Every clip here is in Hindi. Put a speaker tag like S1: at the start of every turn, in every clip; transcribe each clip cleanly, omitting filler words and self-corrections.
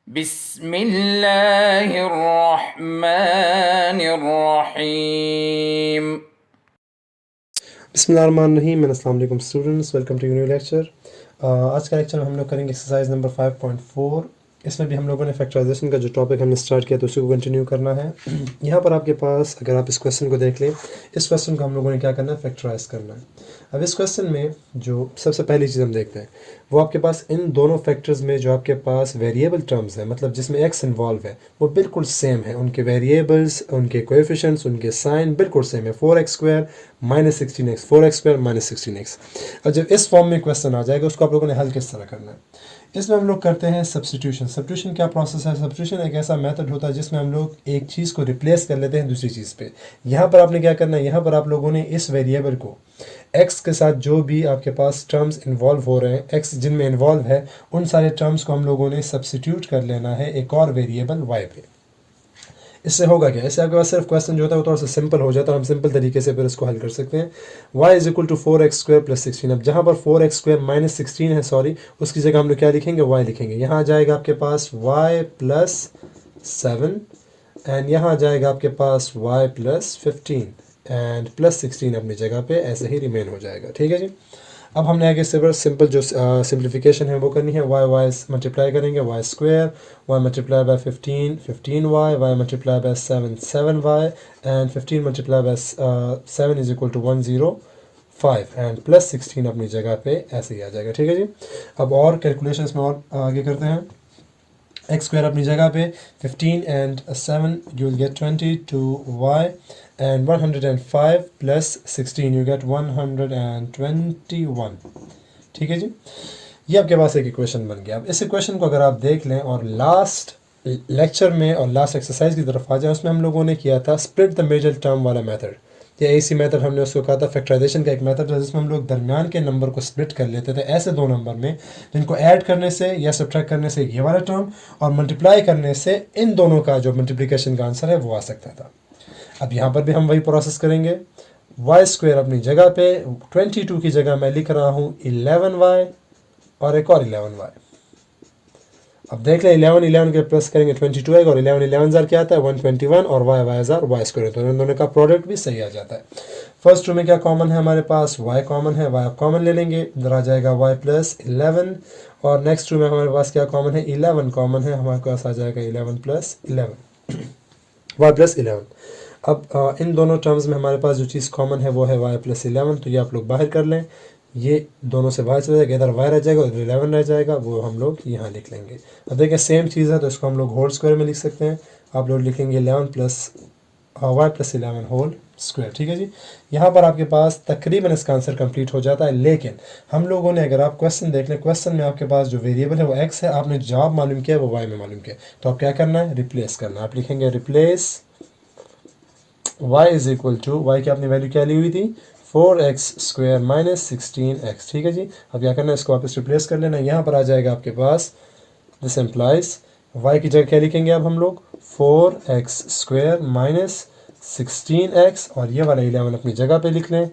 S1: बिस्मिल्लाहिर्रहमानिर्रहीम।
S2: बिस्मिल्लाहिर्रहमानिर्रहीम। अस्सलाम वालेकुम students, welcome to new lecture. आज का लेक्चर हम लोग करेंगे एक्सरसाइज नंबर 5.4। इसमें भी हम लोगों ने फैक्टराइजेशन का जो टॉपिक हमने स्टार्ट किया तो उसी को कंटिन्यू करना है। यहाँ पर आपके पास अगर आप इस क्वेश्चन को देख लें, इस क्वेश्चन को हम लोगों ने क्या करना है, फैक्टराइज करना है। अब इस क्वेश्चन में जो सबसे पहली चीज़ हम देखते हैं वो आपके पास इन दोनों फैक्टर्स में जो आपके पास वेरिएबल टर्म्स है, मतलब जिसमें एक्स इन्वॉल्व है, वो बिल्कुल सेम है। उनके वेरिएबल्स, उनके कोएफिशिएंट्स, उनके साइन बिल्कुल सेम है। 4x² minus 16x, 4x² minus 16x। और जब इस फॉर्म में क्वेश्चन आ जाएगा उसको आप लोगों ने हल किस तरह करना है, इसमें हम लोग करते हैं सब्स्टिट्यूशन। सब्स्टिट्यूशन क्या प्रोसेस है? सब्स्टिट्यूशन एक ऐसा मेथड होता है जिसमें हम लोग एक चीज़ को रिप्लेस कर लेते हैं दूसरी चीज़ पे। यहाँ पर आपने क्या करना है, यहाँ पर आप लोगों ने इस वेरिएबल को x के साथ जो भी आपके पास टर्म्स इन्वॉल्व हो रहे हैं, x जिनमें इन्वॉल्व है, उन सारे टर्म्स को हम लोगों ने सब्स्टिट्यूट कर लेना है एक और वेरिएबल y पे। इससे होगा क्या, इससे आपके पास सिर्फ क्वेश्चन जो होता है वो थोड़ा सा सिंपल हो जाता है। हम सिंपल तरीके से फिर इसको हल कर सकते हैं। y is equal to 4x² plus 16। अब जहाँ पर 4x² माइनस 16 है, सॉरी, उसकी जगह हम लोग क्या लिखेंगे, y लिखेंगे। यहाँ आ जाएगा आपके पास y प्लस 7 एंड यहाँ आ जाएगा आपके पास y प्लस 15 एंड प्लस 16 अपनी जगह पे ऐसे ही रिमेन हो जाएगा। ठीक है जी। अब हमने आगे सिंपल जो सिंप्लीफिकेशन है वो करनी है। y मल्टीप्लाई करेंगे, y² y multiply by 15 15y, y multiply by 7 7y and 15 multiply by 7 is equal to 105 and plus 16 अपनी जगह पे ऐसे ही आ जाएगा। ठीक है जी। अब और कैलकुलेशंस में और आगे करते हैं। x² अपनी जगह पे 15 and 7 you will get 22y and 105 plus 16 you get 121। ठीक है जी। ये आपके पास एक इक्वेशन बन गया। अब इस इक्वेशन को अगर आप देख लें और लास्ट लेक्चर में और लास्ट एक्सरसाइज की तरफ आ जाए, उसमें हम लोगों ने किया था स्प्लिट द मेजर टर्म वाला मेथड। या इसी मेथड हमने उसको कहा था फैक्टराइजेशन का एक मेथड था जिसमें हम लोग दरमियान के नंबर को स्प्लिट कर लेते थे ऐसे दो नंबर में जिनको ऐड करने से या सब्ट्रैक्ट करने से ये वाला टर्म और मल्टीप्लाई करने से इन दोनों का जो मल्टीप्लिकेशन का आंसर है वो आ सकता था। अब यहाँ पर भी हम वही प्रोसेस करेंगे। y² अपनी जगह पे 22 की जगह मैं लिख रहा हूँ 11y और एक और 11y। अब देख लें 11 11 के प्लस करेंगे 22 आएगा और 11 11 जार क्या आता है 121 और y जार y², तो इन दोनों का प्रोडक्ट भी सही आ जाता है। फर्स्ट रो में क्या कॉमन है हमारे पास, y कॉमन है, y कॉमन ले लेंगे, इधर आ जाएगा y प्लस 11 और नेक्स्ट रो में हमारे पास क्या कॉमन है, 11 कॉमन है, हमारे पास आ जाएगा 11 प्लस 11 y प्लस 11। अब इन दोनों टर्म्स में हमारे पास जो चीज़ कॉमन है वो है y प्लस 11, तो ये आप लोग बाहर कर लें। ये दोनों से बाहर चला जाएगा, इधर y रह जाएगा, उधर 11 रह जाएगा, वो हम लोग यहाँ लिख लेंगे। अब देखिए सेम चीज़ है तो इसको हम लोग होल स्क्वायर में लिख सकते हैं। आप लोग लिखेंगे 11 plus y plus 11 whole square. ठीक है जी। यहाँ पर आपके पास तकरीबन इसका आंसर कंप्लीट हो जाता है। लेकिन हम लोगों ने, अगर आप क्वेश्चन देख लें, क्वेश्चन में आपके पास जो वेरिएबल है वो x है, आपने जवाब मालूम किया वो y में मालूम किया, तो आप क्या करना है, रिप्लेस करना। आप लिखेंगे replace y is equal to, y की अपनी वैल्यू क्या ली हुई थी, 4x² माइनस 16x। ठीक है जी। अब क्या करना है, इसको वापस रिप्लेस कर लेना। यहाँ पर आ जाएगा आपके पास, दिस एम्प्लाइज y की जगह क्या लिखेंगे अब हम लोग, 4x² माइनस 16x और ये वाला 11 अपनी जगह पे लिख लें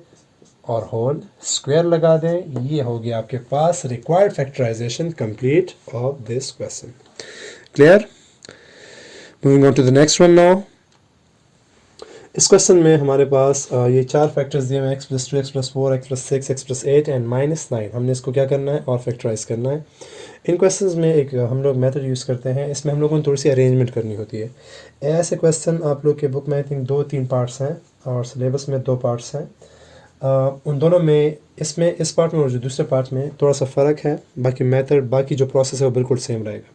S2: और होल स्क्वायर लगा दें। ये हो गया आपके पास required factorisation complete of this question. Clear? Moving on to the next one now. इस क्वेश्चन में हमारे पास ये चार फैक्टर्स दिए हुए हैं, x plus 2 x plus 4 x plus 6 x plus 8 and minus 9। हमने इसको क्या करना है और फैक्टराइज करना है। इन क्वेश्चंस में एक हम लोग मेथड यूज़ करते हैं, इसमें हम लोगों को थोड़ी सी अरेंजमेंट करनी होती है। ऐसे क्वेश्चन आप लोग के बुक में आई थिंक 2-3 पार्ट्स हैं और सिलेबस में 2 पार्ट्स हैं। उन दोनों में, इसमें इस पार्ट में और जो दूसरे पार्ट में थोड़ा सा फ़र्क है, बाकी मेथड, बाकी जो प्रोसेस है वो बिल्कुल सेम रहेगा।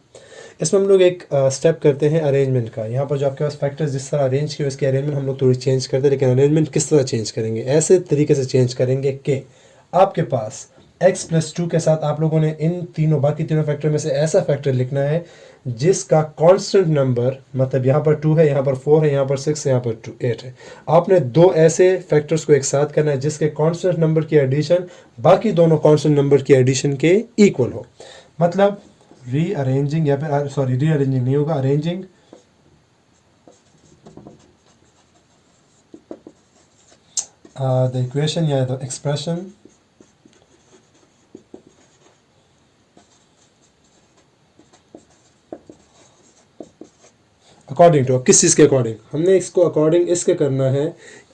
S2: इसमें हम लोग एक स्टेप करते हैं अरेंजमेंट का। यहाँ पर जो आपके पास फैक्टर्स जिस तरह अरेंज किए उसकी अरेंजमेंट हम लोग थोड़ी चेंज करते हैं, लेकिन अरेंजमेंट किस तरह चेंज करेंगे, ऐसे तरीके से चेंज करेंगे कि आपके पास x प्लस 2 के साथ आप लोगों ने इन तीनों, बाकी तीनों फैक्टर में से ऐसा फैक्टर लिखना है जिसका कांस्टेंट नंबर, मतलब यहाँ पर 2 है, यहाँ पर 4 है, यहाँ पर 6 है, यहाँ पर 8 है। आपने दो ऐसे फैक्टर्स को एक साथ करना है जिसके कांस्टेंट नंबर की एडिशन बाकी दोनों कांस्टेंट नंबर की एडिशन के इक्वल हो। मतलब रीअरेंजिंग, या फिर सॉरी रीअरेंजिंग नहीं होगा, अरेंजिंग द इक्वेशन या द एक्सप्रेशन अकॉर्डिंग टू, किस चीज़ के अकॉर्डिंग? हमने इसको अकॉर्डिंग इसके करना है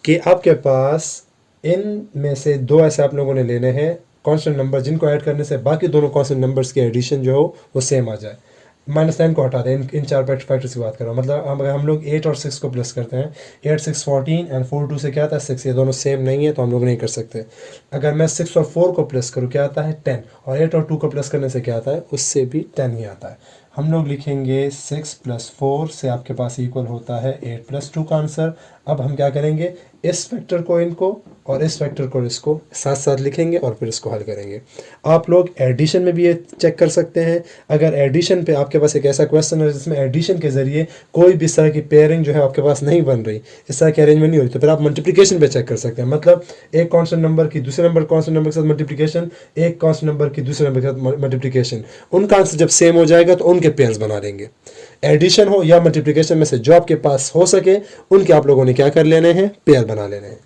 S2: कि आपके पास इन में से दो ऐसे आप लोगों ने लेने हैं कांस्टेंट नंबर जिनको ऐड करने से बाकी दोनों कांस्टेंट नंबर्स की एडिशन जो हो वो सेम आ जाए। -9 को हटा दें, इन चार फैक्टर्स की बात कर रहा हूँ। मतलब अगर हम लोग 8 और 6 को प्लस करते हैं, 8 6 14 एंड 4 2 से क्या आता है 6, ये दोनों सेम नहीं है तो हम लोग नहीं कर सकते। अगर मैं 6 और 4 को प्लस करूँ क्या आता है 10, और 8 और 2 को प्लस करने से क्या आता है उससे भी 10 ही आता है। हम लोग लिखेंगे 6 + 4 से आपके पास इक्वल होता है 8 + 2 का आंसर। अब हम क्या करेंगे, इस फैक्टर को इनको और इस फैक्टर को इसको साथ साथ लिखेंगे और फिर इसको हल करेंगे। आप लोग एडिशन में भी ये चेक कर सकते हैं। अगर एडिशन पे आपके पास एक ऐसा क्वेश्चन है जिसमें एडिशन के ज़रिए कोई भी इस तरह की पेयरिंग जो है आपके पास नहीं बन रही, इस तरह की अरेंजमेंट नहीं हो रही, तो फिर आप मल्टीप्लिकेशन पे चेक कर सकते हैं। मतलब एक कांस्टेंट नंबर की दूसरे नंबर कांस्टेंट नंबर के साथ मल्टीप्लिकेशन, एक कांस्टेंट नंबर की दूसरे नंबर के साथ मल्टीप्लिकेशन, उनका आंसर जब सेम हो जाएगा तो उनके पेयर्स बना लेंगे। एडिशन हो या मल्टीप्लिकेशन में से जो आपके पास हो सके उनके आप लोगों ने क्या कर लेने हैं, पेयर बना लेने हैं।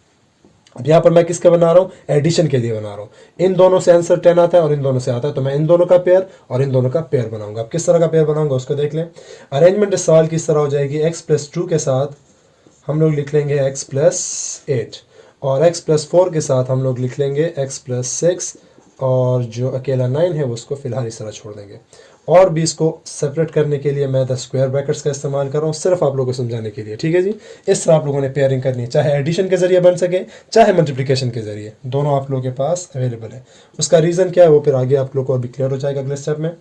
S2: अब यहाँ पर मैं किसका बना रहा हूँ, एडिशन के लिए बना रहा हूँ। इन दोनों से आंसर 10 आता है और इन दोनों से आता है, तो मैं इन दोनों का पेयर और इन दोनों का पेयर बनाऊंगा। अब किस तरह का पेयर बनाऊंगा उसको देख लें। अरेंजमेंट इस सवाल की इस तरह हो जाएगी, x + 2 के साथ हम लोग लिख लेंगे x + 8 और x + 4 के साथ हम लोग लिख लेंगे x + 6 और जो अकेला 9 है वो उसको फिलहाल इस तरह छोड़ देंगे। और भी इसको सेपरेट करने के लिए मैं द स्क्वायर ब्रैकेट्स का इस्तेमाल कर रहा हूँ सिर्फ आप लोगों को समझाने के लिए, ठीक है जी। इस तरह आप लोगों ने पेयरिंग करनी है, चाहे एडिशन के जरिए बन सके चाहे मल्टीप्लिकेशन के जरिए, दोनों आप लोगों के पास अवेलेबल है। उसका रीज़न क्या है वो फिर आगे आप लोग को अभी क्लियर हो जाएगा अगले स्टेप में।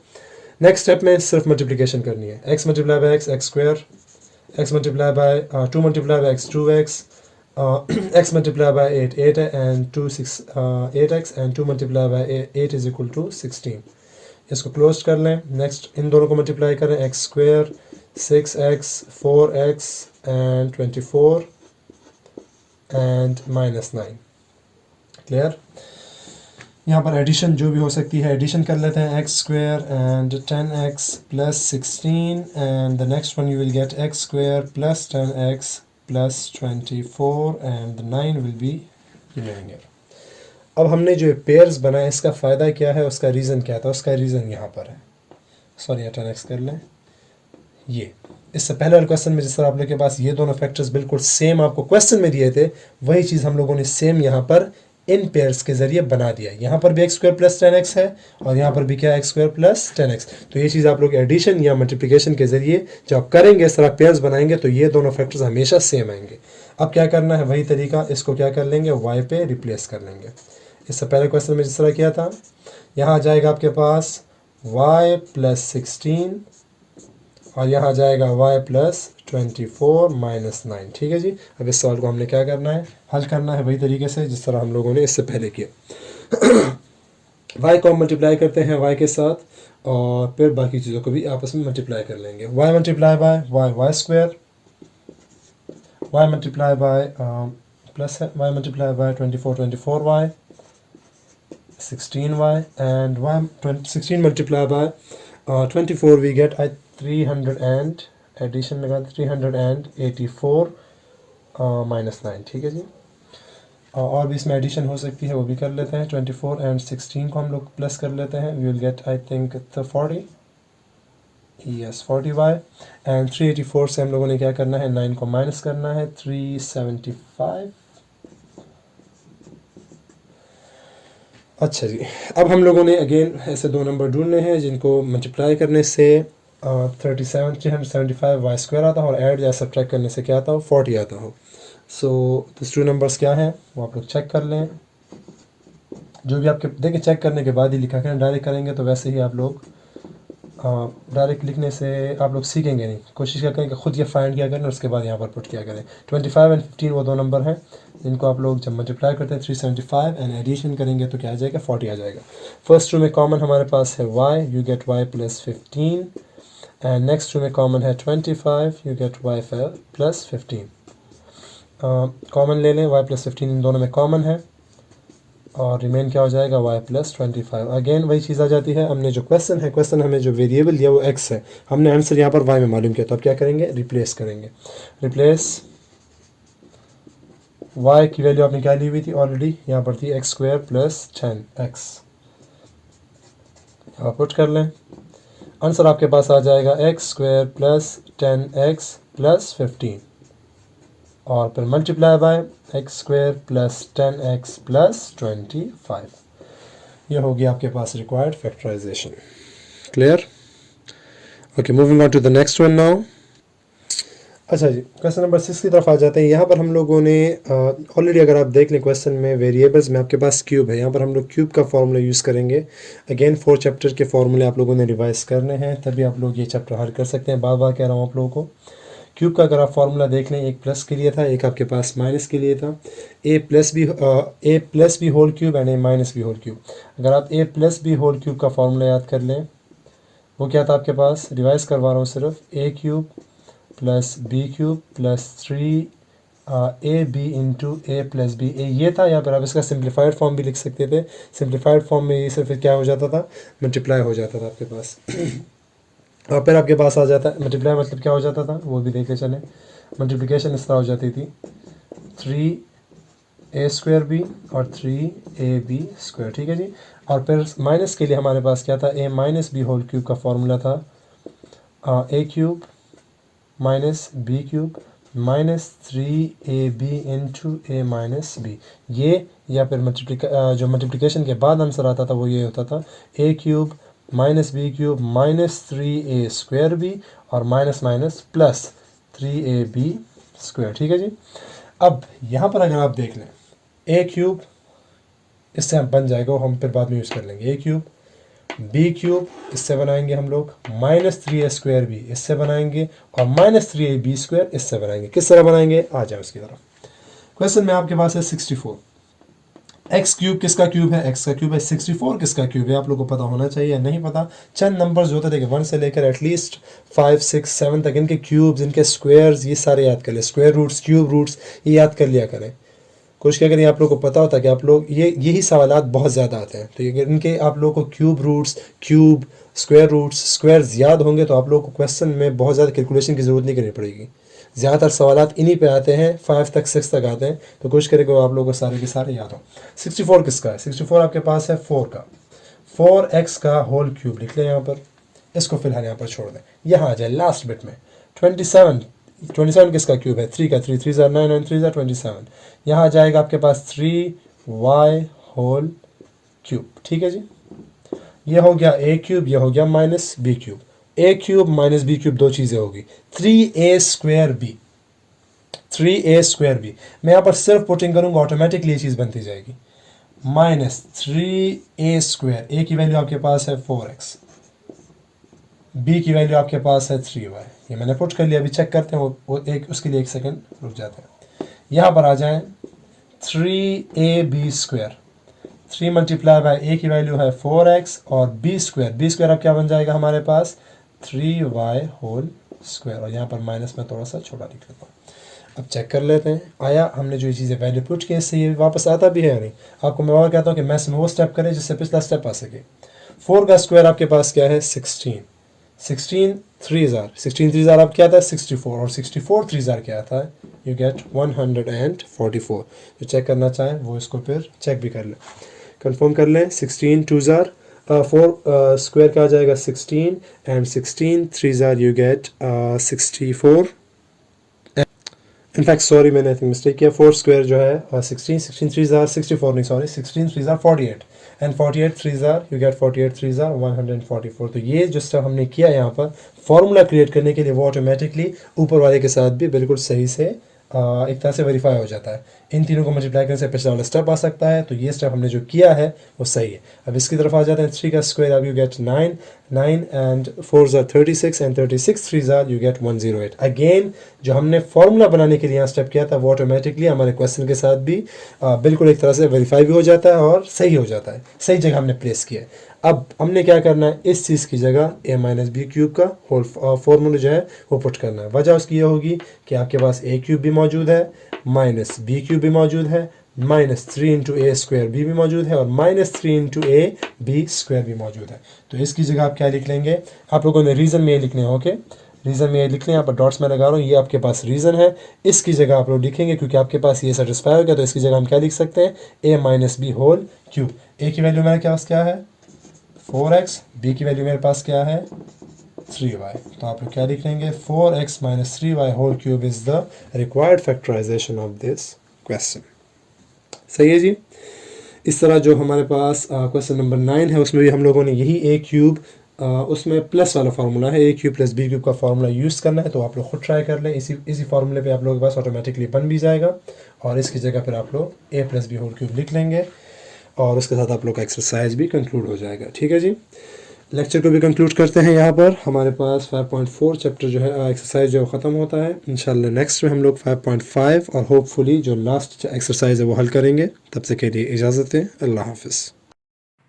S2: नेक्स्ट स्टेप में सिर्फ मल्टीप्लिकेशन करनी है। x × x x square, x × 2 × x 2x, x × 8 8 and 2 6 8x and 2 × 8 is equal to 16। इसको क्लोज कर लें। नेक्स्ट इन दोनों को मल्टीप्लाई करें, x² 6x 4x and 24 and -9। Clear. यहाँ पर एडिशन जो भी हो सकती है एडिशन कर लेते हैं, x² and 10x + 16 and the next one you will get x² + 10x + 24 and the 9 will be remaining। अब हमने जो पेयर्स बनाए इसका फ़ायदा क्या है, उसका रीज़न क्या था, उसका रीज़न यहाँ पर है। सॉरी 10x कर लें। ये इससे पहले वाले क्वेश्चन में जिस तरह आप लोगों के पास ये दोनों फैक्टर्स बिल्कुल सेम आपको क्वेश्चन में दिए थे, वही चीज़ हम लोगों ने सेम यहाँ पर इन पेयर्स के ज़रिए बना दिया। यहाँ पर भी x² + 10x है और यहाँ पर भी क्या है x² + 10x। तो ये चीज़ आप लोग एडिशन या मल्टीप्लिकेशन के ज़रिए जब आप करेंगे इस तरह पेयर्स बनाएंगे तो ये दोनों फैक्टर्स हमेशा सेम आएंगे। अब क्या करना है, वही तरीका, इसको क्या कर लेंगे, y पे रिप्लेस कर लेंगे। इससे पहले क्वेश्चन में जिस तरह किया था, यहाँ आ जाएगा आपके पास y + 16 और यहाँ जाएगा y + 24 - 9। ठीक है जी। अब इस सवाल को हमने क्या करना है, हल करना है वही तरीके से जिस तरह हम लोगों ने इससे पहले किया। y को हम मल्टीप्लाई करते हैं y के साथ और फिर बाकी चीज़ों को भी आपस में मल्टीप्लाई कर लेंगे। y × y y² y × y 24y 16y and 16 multiplied by 24 we get 300 and addition लगा 384 -9। ठीक है जी। और भी इसमें एडिशन हो सकती है वो भी कर लेते हैं। 24 and 16 को हम लोग प्लस कर लेते हैं, we will get I think 40, yes 40y and 384 से हम लोगों ने क्या करना है, 9 को माइनस करना है, 375। अच्छा जी। अब हम लोगों ने अगेन ऐसे दो नंबर ढूंढने हैं जिनको मल्टीप्लाई करने से 375y² आता हो और ऐड या सब्ट्रैक्ट करने से क्या आता हो, 40 आता हो। सो दिस टू नंबर्स क्या हैं वो आप लोग चेक कर लें। जो भी आपके देखिए चेक करने के बाद ही लिखा करें, डायरेक्ट करेंगे तो वैसे ही आप लोग डायरेक्ट लिखने से आप लोग सीखेंगे नहीं। कोशिश क्या करें कि खुद ये फाइंड किया करें और उसके बाद यहाँ पर पुट किया करें। 25 and 15 वो दो नंबर हैं जिनको आप लोग जब मल्टीप्लाई करते हैं 375 एंड एडिशन करेंगे तो क्या आ जाएगा, 40 आ जाएगा। फर्स्ट रो में कॉमन हमारे पास है y, you get y + 15 and next row में कॉमन है 25, यू गेट y + 15। कॉमन ले लें, y + 15 इन दोनों में कॉमन है और रिमेन क्या हो जाएगा, y + 25। अगेन वही चीज़ आ जाती है, हमने जो क्वेश्चन है, क्वेश्चन हमें जो वेरिएबल दिया वो x है, हमने आंसर यहाँ पर y में मालूम किया, तो अब क्या करेंगे, रिप्लेस करेंगे। रिप्लेस y की वैल्यू आपने क्या ली हुई थी ऑलरेडी, यहाँ पर थी x² + 10x। आप पुट कर लें, आंसर आपके पास आ जाएगा x² + 10x प्लस 15 और फिर multiply by x square plus 10x plus 25। ये होगी आपके पास required factorisation. Clear? Okay, moving on to the next one now. अच्छा जी, क्वेश्चन नंबर 6 की तरफ आ जाते हैं। यहाँ पर हम लोगों ने ऑलरेडी अगर आप देख लें क्वेश्चन में वेरिएबल्स में आपके पास क्यूब है। यहाँ पर हम लोग क्यूब का फॉर्मूला यूज़ करेंगे। अगेन 4 चैप्टर के फॉर्मूले आप लोगों ने रिवाइज करने हैं, तभी आप लोग ये चैप्टर हल कर सकते हैं। बार बार कह रहा हूँ आप लोगों को, क्यूब का अगर आप फार्मूला देख लें, एक प्लस के लिए था, एक आपके पास माइनस के लिए था। A plus b whole cube and a minus b whole cube. अगर आप a plus b whole cube का फार्मूला याद कर लें, वो क्या था आपके पास, रिवाइज करवा रहा हूँ सिर्फ, a cube plus b cube plus 3 a b into a plus b. ए ये था, या फिर आप इसका सिंप्लीफाइड फॉर्म भी लिख सकते थे। सिंप्लीफाइड फॉर्म में ये सिर्फ क्या हो जाता था, मल्टीप्लाई हो जाता था आपके पास। और फिर आपके पास आ जाता है मल्टीप्लाई, मतलब क्या हो जाता था वो भी देखे चले। मल्टीप्लिकेशन इस तरह हो जाती थी, 3a स्क्वायर बी और 3ab स्क्वायर, ठीक है जी। और फिर माइनस के लिए हमारे पास क्या था, a minus b whole cube का फॉर्मूला था a cube minus b cube minus 3ab into a minus b. ये या फिर जो मल्टीप्लिकेशन के बाद आंसर आता था वो ये होता था, a cube minus b cube minus 3a square b और minus minus plus 3ab square, ठीक है जी। अब यहाँ पर अगर आप देख लें, a क्यूब इससे हम बन जाएगा, हम फिर बाद में यूज़ कर लेंगे। a क्यूब बी क्यूब इससे बनाएंगे हम लोग, माइनस 3a स्क्वायर बी इससे बनाएंगे और माइनस 3ab स्क्वायर इससे बनाएंगे। किस तरह बनाएंगे, आ जाए उसकी तरफ। क्वेश्चन में आपके पास है 64। एक्स क्यूब किसका क्यूब है, एक्स का क्यूब है। 64 किसका क्यूब है, आप लोगों को पता होना चाहिए। नहीं पता, चंद नंबर्स जो होते थे 1 से लेकर एटलीस्ट 5 6 7 तक, इनके क्यूब्स, इनके स्क्वायर्स, ये सारे याद कर ले। स्क्वायर रूट्स, क्यूब रूट्स, ये याद कर लिया करें। कुछ क्या करें, आप लोगों को पता होता है कि आप लोग यही सवालात बहुत ज़्यादा आते हैं, तो ये इनके आप लोगों को cube roots, cube, square roots, squares याद होंगे तो आप लोगों को क्वेश्चन में बहुत ज़्यादा कैलकुलेशन की ज़रूरत नहीं करनी पड़ेगी। ज़्यादातर सवालात इन्हीं पे आते हैं, 5 तक 6 तक आते हैं, तो कोशिश करेंगे आप लोगों को सारे के सारे याद हो। 64 किसका है, 64 आपके पास है 4 का। 4x का होल क्यूब लिख लें यहाँ पर, इसको फिलहाल यहाँ पर छोड़ दें। यहाँ आ जाए लास्ट बिट में 27 किसका क्यूब है, 3 का। 3 3 ज़ा 9 9 3 ज़ा 27। यहाँ आ जाएगा आपके पास 3y होल क्यूब, ठीक है जी। ये हो गया a क्यूब, ये हो गया minus b cube. a cube minus b cube दो चीज़ें होगी, 3a square b, 3a square b। मैं यहाँ पर सिर्फ पुटिंग करूँगा, ऑटोमेटिकली ये चीज़ बनती जाएगी, माइनस 3a स्क्वायर। a की वैल्यू आपके पास है 4x, b की वैल्यू आपके पास है 3y। ये मैंने पुट कर लिया, अभी चेक करते हैं वो एक, उसके लिए एक सेकंड रुक जाते हैं। यहाँ पर आ जाएं 3ab square, 3 multiply by a की वैल्यू है 4x और b स्क्वायर अब क्या बन जाएगा हमारे पास, 3y होल स्क्वायर। और यहाँ पर माइनस में थोड़ा सा छोटा लिख लेता हूँ। अब चेक कर लेते हैं आया हमने जो ये चीज़ें वैल्यू पुट की, इससे ये वापस आता भी है या नहीं। आपको मैं और कहता हूँ कि मैथ्स में वो स्टेप करें जिससे पिछला स्टेप आ सके। 4 का स्क्वायर आपके पास क्या है, 16 3 ज़ार आप क्या था, 64 और 64 3 ज़ार क्या आता है, यू गेट 144। जो चेक करना चाहें वो इसको फिर चेक भी कर लें, कंफर्म कर लें। 16 2 ज़ार 4 स्क्वायर क्या आ जाएगा 16 एंड 16 3 ज़ार यू गेट 64। इनफैक्ट सॉरी मैंने मिस्टेक किया, 4 स्क्वायर जो है 16 3 ज़ार 64 नहीं सॉरी 16 3 ज़ार 48 एंड 48 3 ज़ार यू गेट 48 3 ज़ार 144। तो ये जो स्टेप हमने किया यहाँ पर फॉर्मूला क्रिएट करने के लिए, वो ऑटोमेटिकली ऊपर वाले के साथ भी बिल्कुल सही से एक तरह से वेरीफाई हो जाता है। इन तीनों को मल्टीप्लाई करने से पिछला वाला स्टेप आ सकता है, तो ये स्टेप हमने जो किया है वो सही है। अब इसकी तरफ आ जाते हैं, 3 का स्क्वायर अब यू गेट 9 एंड 4 ज़ार 36 एंड 36 3 ज़ार यू गेट 108। अगेन जो हमने फॉर्मूला बनाने के लिए यहाँ स्टेप किया था वो ऑटोमेटिकली हमारे क्वेश्चन के साथ भी बिल्कुल एक तरह से वेरीफाई भी हो जाता है और सही हो जाता है, सही जगह हमने प्लेस किया है। अब हमने क्या करना है, इस चीज़ की जगह a माइनस बी क्यूब का होल फॉर्मूला जो है वो पुट करना है। वजह उसकी ये होगी कि आपके पास a क्यूब भी मौजूद है, माइनस बी क्यूब भी मौजूद है, minus 3 into a square b भी मौजूद है और minus 3 into a b square भी मौजूद है। तो इसकी जगह आप क्या लिख लेंगे, आप लोगों ने रीज़न में ये लिखने हैं। ओके, रीज़न में ये लिख लें, यहाँ पर डॉट्स में लगा रहा हूँ, ये आपके पास रीज़न है। इसकी जगह आप लोग लिखेंगे क्योंकि आपके पास ये सेटिस्फाई हो गया, तो इसकी जगह हम क्या लिख सकते हैं, a minus b whole cube. a की वैल्यू मेरे पास क्या है 4x, b की वैल्यू मेरे पास क्या है 3y। तो आप लोग क्या लिख लेंगे, 4x minus 3y whole cube is the required factorisation of this question. सही है जी। इस तरह जो हमारे पास क्वेश्चन नंबर 9 है उसमें भी हम लोगों ने यही ए क्यूब उसमें प्लस वाला फार्मूला है, ए क्यूब प्लस बी क्यूब का फार्मूला यूज़ करना है। तो आप लोग खुद ट्राई कर लें, इसी फार्मूले पे आप लोगों के पास ऑटोमेटिकली बन भी जाएगा और इसकी जगह पर आप लोग ए प्लस बी होल क्यूब लिख लेंगे और उसके साथ आप लोग का एक्सरसाइज भी कंक्लूड हो जाएगा। ठीक है जी, लेक्चर को भी कंक्लूड करते हैं यहाँ पर। हमारे पास 5.4 चैप्टर जो है एक्सरसाइज जो ख़त्म होता है। इंशाल्लाह नेक्स्ट में हम लोग 5.5 और होपफुली जो लास्ट एक्सरसाइज है वो हल करेंगे। तब तक के लिए इजाज़त दें, अल्लाह हाफ़िज़।